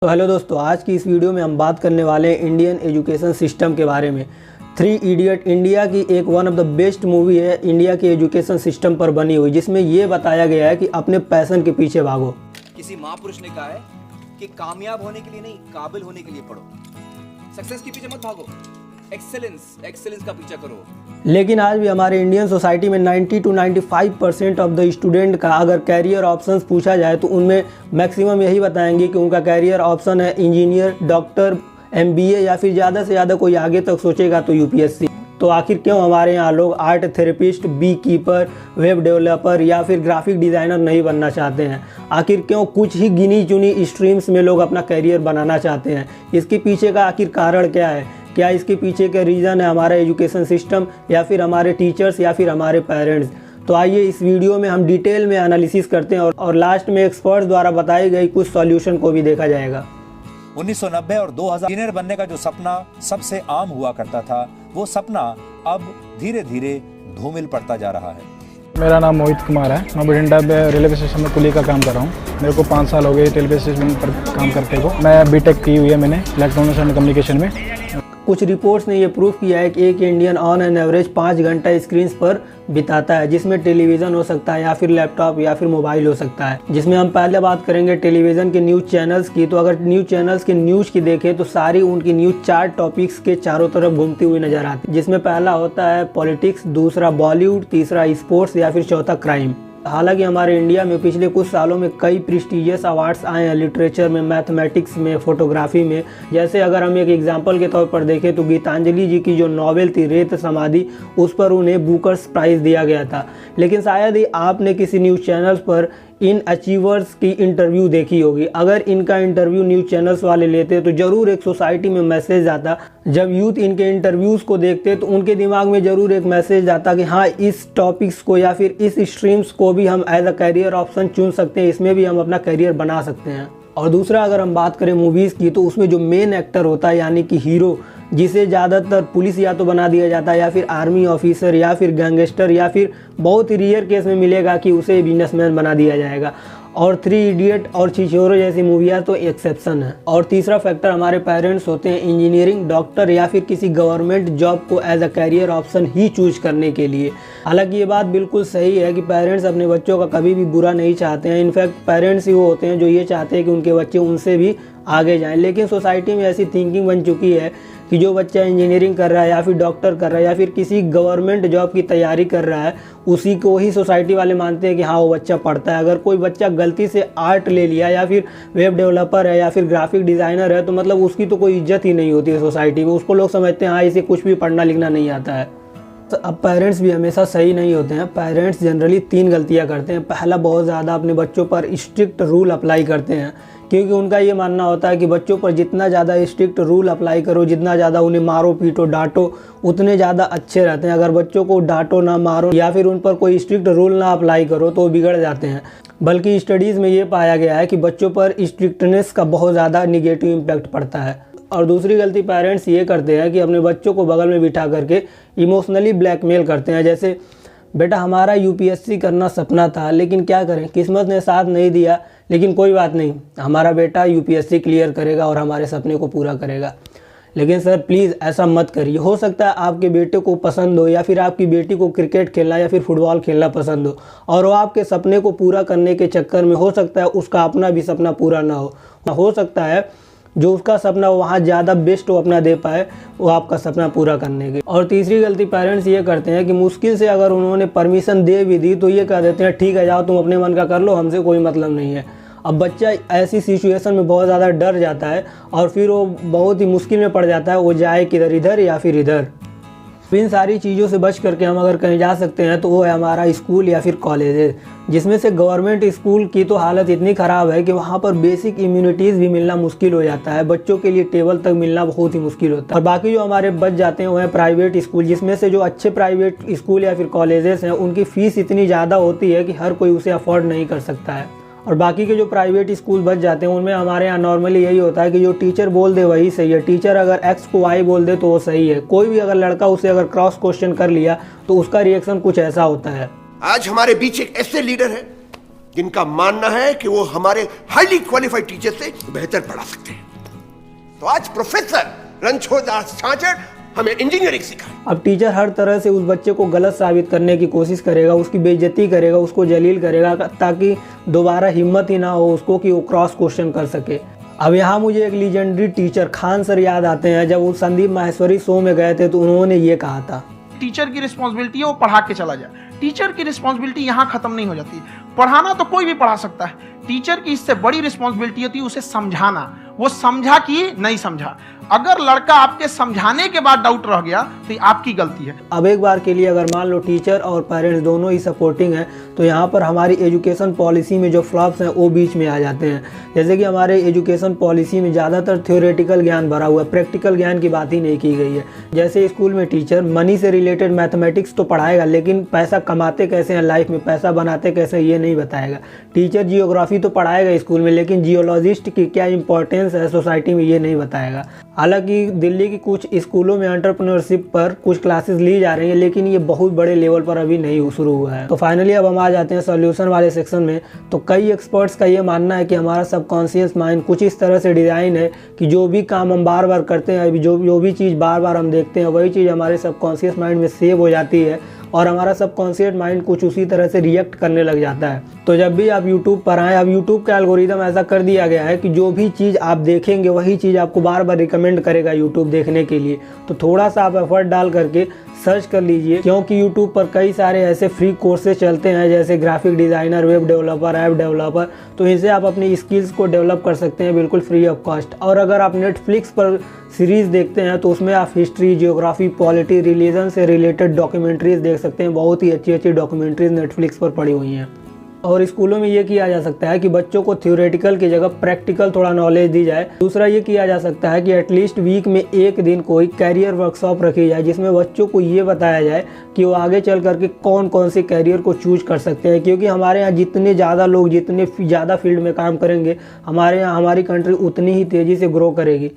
तो हेलो दोस्तों, आज की इस वीडियो में हम बात करने वाले हैं इंडियन एजुकेशन सिस्टम के बारे में। थ्री इडियट इंडिया की एक one of the best movie है इंडिया के एजुकेशन सिस्टम पर बनी हुई, जिसमें ये बताया गया है कि अपने पैशन के पीछे भागो। किसी महापुरुष ने कहा है कि कामयाब होने के लिए नहीं, काबिल होने के लिए पढ़ो। सक्सेस के पीछे मत भागो, एक्सेलेंस का पीछा करो। लेकिन आज भी हमारे इंडियन सोसाइटी में 90 to 95% ऑफ द स्टूडेंट का अगर कैरियर ऑप्शंस पूछा जाए तो उनमें मैक्सिमम यही बताएंगे कि उनका कैरियर ऑप्शन है इंजीनियर, डॉक्टर, MBA या फिर ज़्यादा से ज़्यादा कोई आगे तक सोचेगा तो UPSC। तो आखिर क्यों हमारे यहाँ लोग art therapist, bee keeper, web developer या फिर ग्राफिक डिज़ाइनर नहीं बनना चाहते हैं? आखिर क्यों कुछ ही गिनी चुनी स्ट्रीम्स में लोग अपना कैरियर बनाना चाहते हैं? इसके पीछे का आखिर कारण क्या है? क्या इसके पीछे का रीज़न है हमारा एजुकेशन सिस्टम या फिर हमारे टीचर्स या फिर हमारे पेरेंट्स? तो आइए इस वीडियो में हम डिटेल में एनालिसिस करते हैं और लास्ट में एक्सपर्ट्स द्वारा बताई गई कुछ सॉल्यूशन को भी देखा जाएगा। 1990 और 2000 इंजीनियर बनने का जो सपना सबसे आम हुआ करता था, वो सपना अब धीरे धीरे धूमिल पड़ता जा रहा है। मेरा नाम मोहित कुमार है। मैं बठिंडा रेलवे स्टेशन में कुली का काम कर रहा हूँ। मेरे को 5 साल हो गए रेलवे स्टेशन पर काम करते को। मैं B.Tech की हुई है मैंने इलेक्ट्रॉनिक्स एंड कम्युनिकेशन में। कुछ रिपोर्ट्स ने ये प्रूव किया है कि एक इंडियन ऑन एन एवरेज 5 घंटा स्क्रीन पर बिताता है, जिसमें टेलीविज़न हो सकता है या फिर लैपटॉप या फिर मोबाइल हो सकता है। जिसमें हम पहले बात करेंगे टेलीविज़न के न्यूज़ चैनल्स की। तो अगर न्यूज़ चैनल्स के न्यूज़ की देखें तो सारी उनकी न्यूज़ 4 टॉपिक्स के चारों तरफ घूमती हुई नजर आती है, जिसमें पहला होता है पॉलिटिक्स, दूसरा बॉलीवुड, तीसरा स्पोर्ट्स या फिर चौथा क्राइम। हालांकि हमारे इंडिया में पिछले कुछ सालों में कई प्रेस्टीजियस अवार्ड्स आए हैं लिटरेचर में, मैथमेटिक्स में, फोटोग्राफी में। जैसे अगर हम एक एग्जांपल के तौर पर देखें तो गीतांजलि जी की जो नॉवेल थी रेत समाधि, उस पर उन्हें बुकर्स प्राइज़ दिया गया था। लेकिन शायद ही आपने किसी न्यूज़ चैनल्स पर इन अचीवर्स की इंटरव्यू देखी होगी। अगर इनका इंटरव्यू न्यूज़ चैनल्स वाले लेते तो ज़रूर एक सोसाइटी में मैसेज आता। जब यूथ इनके इंटरव्यूज़ को देखते तो उनके दिमाग में ज़रूर एक मैसेज आता कि हाँ, इस टॉपिक्स को या फिर इस स्ट्रीम्स को भी हम एज अ कैरियर ऑप्शन चुन सकते हैं, इसमें भी हम अपना कैरियर बना सकते हैं। और दूसरा, अगर हम बात करें मूवीज़ की, तो उसमें जो मेन एक्टर होता है यानी कि हीरो, जिसे ज़्यादातर पुलिस या तो बना दिया जाता है या फिर आर्मी ऑफिसर या फिर गैंगस्टर या फिर बहुत ही रेयर केस में मिलेगा कि उसे बिजनेसमैन बना दिया जाएगा। और थ्री इडियट और छिछोरे जैसी मूवियाँ तो एक्सेप्शन है। और तीसरा फैक्टर हमारे पेरेंट्स होते हैं इंजीनियरिंग, डॉक्टर या फिर किसी गवर्नमेंट जॉब को एज अ कैरियर ऑप्शन ही चूज करने के लिए। हालांकि ये बात बिल्कुल सही है कि पेरेंट्स अपने बच्चों का कभी भी बुरा नहीं चाहते हैं। इनफैक्ट पेरेंट्स ही वो होते हैं जो ये चाहते हैं कि उनके बच्चे उनसे भी आगे जाएं। लेकिन सोसाइटी में ऐसी थिंकिंग बन चुकी है कि जो बच्चा इंजीनियरिंग कर रहा है या फिर डॉक्टर कर रहा है या फिर किसी गवर्नमेंट जॉब की तैयारी कर रहा है, उसी को ही सोसाइटी वाले मानते हैं कि हाँ, वो बच्चा पढ़ता है। अगर कोई बच्चा गलती से आर्ट ले लिया या फिर वेब डेवलपर है या फिर ग्राफिक डिज़ाइनर है तो मतलब उसकी तो कोई इज्जत ही नहीं होती है सोसाइटी में। उसको लोग समझते हैं हाँ, इसे कुछ भी पढ़ना लिखना नहीं आता है। तो अब पेरेंट्स भी हमेशा सही नहीं होते हैं। पेरेंट्स जनरली 3 गलतियां करते हैं। पहला, बहुत ज़्यादा अपने बच्चों पर स्ट्रिक्ट रूल अप्लाई करते हैं, क्योंकि उनका ये मानना होता है कि बच्चों पर जितना ज़्यादा स्ट्रिक्ट रूल अप्लाई करो, जितना ज़्यादा उन्हें मारो पीटो डांटो, उतने ज़्यादा अच्छे रहते हैं। अगर बच्चों को डांटो ना, मारो या फिर उन पर कोई स्ट्रिक्ट रूल ना अप्लाई करो तो वो बिगड़ जाते हैं। बल्कि स्टडीज़ में ये पाया गया है कि बच्चों पर स्ट्रिक्टनेस का बहुत ज़्यादा निगेटिव इम्पैक्ट पड़ता है। और दूसरी गलती पेरेंट्स ये करते हैं कि अपने बच्चों को बगल में बिठा करके इमोशनली ब्लैकमेल करते हैं। जैसे, बेटा हमारा UPSC करना सपना था, लेकिन क्या करें, किस्मत ने साथ नहीं दिया, लेकिन कोई बात नहीं, हमारा बेटा UPSC क्लियर करेगा और हमारे सपने को पूरा करेगा। लेकिन सर प्लीज़ ऐसा मत करिए। हो सकता है आपके बेटे को पसंद हो या फिर आपकी बेटी को क्रिकेट खेलना या फिर फुटबॉल खेलना पसंद हो, और वो आपके सपने को पूरा करने के चक्कर में हो सकता है उसका अपना भी सपना पूरा ना हो सकता है जो उसका सपना वहाँ ज़्यादा बेस्ट वो अपना दे पाए वो आपका सपना पूरा करने के। और तीसरी गलती पेरेंट्स ये करते हैं कि मुश्किल से अगर उन्होंने परमिशन दे भी दी तो ये कह देते हैं ठीक है, जाओ तुम अपने मन का कर लो, हमसे कोई मतलब नहीं है। अब बच्चा ऐसी सिचुएशन में बहुत ज़्यादा डर जाता है और फिर वो बहुत ही मुश्किल में पड़ जाता है, वो जाए किधर, इधर या फिर इधर। इन सारी चीज़ों से बच करके हम अगर कहीं जा सकते हैं तो वो है हमारा स्कूल या फिर कॉलेज, जिसमें से गवर्नमेंट स्कूल की तो हालत इतनी ख़राब है कि वहाँ पर बेसिक इम्यूनिटीज़ भी मिलना मुश्किल हो जाता है। बच्चों के लिए टेबल तक मिलना बहुत ही मुश्किल होता है। और बाकी जो हमारे बच जाते हैं वो है प्राइवेट स्कूल, जिसमें से जो अच्छे प्राइवेट स्कूल या फिर कॉलेजेस हैं उनकी फ़ीस इतनी ज़्यादा होती है कि हर कोई उसे अफोर्ड नहीं कर सकता है। और बाकी के जो प्राइवेट स्कूल बच जाते हैं उनमें हमारे यहाँ नॉर्मली यही होता है कि जो टीचर बोल दे वही सही है। टीचर अगर X को Y बोल दे तो वो सही है। कोई भी अगर लड़का उसे अगर क्रॉस क्वेश्चन कर लिया तो उसका रिएक्शन कुछ ऐसा होता है। आज हमारे बीच एक ऐसे लीडर है जिनका मानना है कि वो हमारे हाईली क्वालिफाइड टीचर से बेहतर पढ़ा सकते हैं। तो आज प्रोफेसर रणछोड़ दास छाछड़ हमें इंजीनियरिंग सिखाए। अब टीचर हर तरह से उस बच्चे को गलत साबित करने की कोशिश करेगा, उसकी बेइज्जती करेगा, उसको जलील करेगा, ताकि दोबारा हिम्मत ही ना हो उसको कि वो क्रॉस क्वेश्चन कर सके। अब यहाँ मुझे एक लीजेंडरी टीचर खान सर याद आते हैं। जब वो संदीप माहेश्वरी शो में गए थे तो उन्होंने ये कहा था, टीचर की रिस्पॉन्सिबिलिटी है वो पढ़ा के चला जाए। टीचर की रिस्पॉन्सिबिलिटी यहाँ खत्म नहीं हो जाती। पढ़ाना तो कोई भी पढ़ा सकता है, टीचर की इससे बड़ी रिस्पॉन्सिबिलिटी होती है उसे समझाना। वो समझा कि नहीं समझा। अगर लड़का आपके समझाने के बाद डाउट रह गया तो ये आपकी गलती है। अब एक बार के लिए अगर मान लो टीचर और पेरेंट्स दोनों ही सपोर्टिंग हैं तो यहाँ पर हमारी एजुकेशन पॉलिसी में जो फ्लॉप्स हैं वो बीच में आ जाते हैं। जैसे कि हमारे एजुकेशन पॉलिसी में ज़्यादातर थ्योरेटिकल ज्ञान भरा हुआ है, प्रैक्टिकल ज्ञान की बात ही नहीं की गई है। जैसे स्कूल में टीचर मनी से रिलेटेड मैथमेटिक्स तो पढ़ाएगा, लेकिन पैसा कमाते कैसे हैं लाइफ में, पैसा बनाते कैसे हैं, ये नहीं बताएगा। टीचर जियोग्राफी तो पढ़ाएगा स्कूल में, लेकिन जियोलॉजिस्ट की क्या इंपॉर्टेंस है सोसाइटी में, ये नहीं बताएगा। हालांकि दिल्ली की कुछ स्कूलों में एंटरप्रेन्योरशिप पर कुछ क्लासेस ली जा रही हैं, लेकिन ये बहुत बड़े लेवल पर अभी नहीं शुरू हुआ है। तो फाइनली अब हम आ जाते हैं सॉल्यूशन वाले सेक्शन में। तो कई एक्सपर्ट्स का ये मानना है कि हमारा सबकॉन्शियस माइंड कुछ इस तरह से डिज़ाइन है कि जो भी काम हम बार बार करते हैं, जो भी चीज़ बार बार हम देखते हैं, वही चीज़ हमारे सबकॉन्शियस माइंड में सेव हो जाती है और हमारा सबकॉन्शियस माइंड कुछ उसी तरह से रिएक्ट करने लग जाता है। तो जब भी आप YouTube पर आएँ, अब YouTube का एल्गोरिदम ऐसा कर दिया गया है कि जो भी चीज़ आप देखेंगे वही चीज़ आपको बार बार रिकमेंड करेगा YouTube देखने के लिए। तो थोड़ा सा आप एफर्ट डाल करके सर्च कर लीजिए, क्योंकि YouTube पर कई सारे ऐसे फ्री कोर्सेज चलते हैं जैसे graphic designer, web developer, app developer. तो इनसे आप अपनी स्किल्स को डेवलप कर सकते हैं बिल्कुल फ्री ऑफ कॉस्ट। और अगर आप नेटफ्लिक्स पर सीरीज़ देखते हैं तो उसमें आप हिस्ट्री, जियोग्राफी, पॉलिटी, रिलीजन से रिलेटेड डॉक्यूमेंट्रीज देख सकते हैं। बहुत ही अच्छी अच्छी डॉक्यूमेंट्रीज नेटफ्लिक्स पर पड़ी हुई हैं। और स्कूलों में ये किया जा सकता है कि बच्चों को थ्योरेटिकल की जगह प्रैक्टिकल थोड़ा नॉलेज दी जाए। दूसरा ये किया जा सकता है कि एटलीस्ट वीक में एक दिन कोई कैरियर वर्कशॉप रखी जाए, जिसमें बच्चों को ये बताया जाए कि वो आगे चल करके कौन कौन से कैरियर को चूज कर सकते हैं। क्योंकि हमारे यहाँ जितने ज़्यादा लोग जितने ज़्यादा फील्ड में काम करेंगे, हमारे यहाँ हमारी कंट्री उतनी ही तेज़ी से ग्रो करेगी।